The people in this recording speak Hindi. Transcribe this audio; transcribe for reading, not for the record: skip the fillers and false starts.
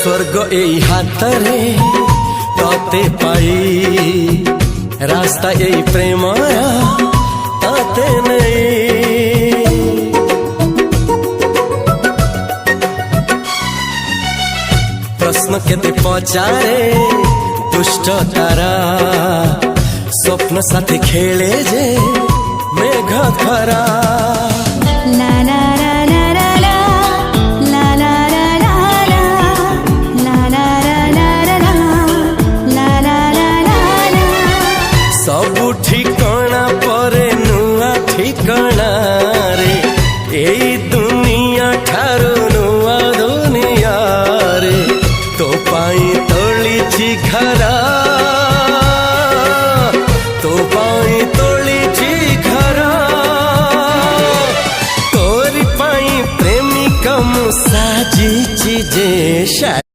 स्वर्ग एई हातरे तते पाई रास्ता एई प्रेमया तते नहीं। प्रश्न केते पचारे दुष्ट तारा स्वप्न साथी खेले जे मेघ खरा। ला ला ला ला ला ला ला ला ला ला ला ला ला ला। सबु ठिकाना परे नुआ ठिकाना रे एई दुनिया ठारू नुआ दुनिया रे। तो पाई तोलिछि घरा तो पाई तोलिछि घरा तोरी पाई प्रेमिका मु साजिछि जे।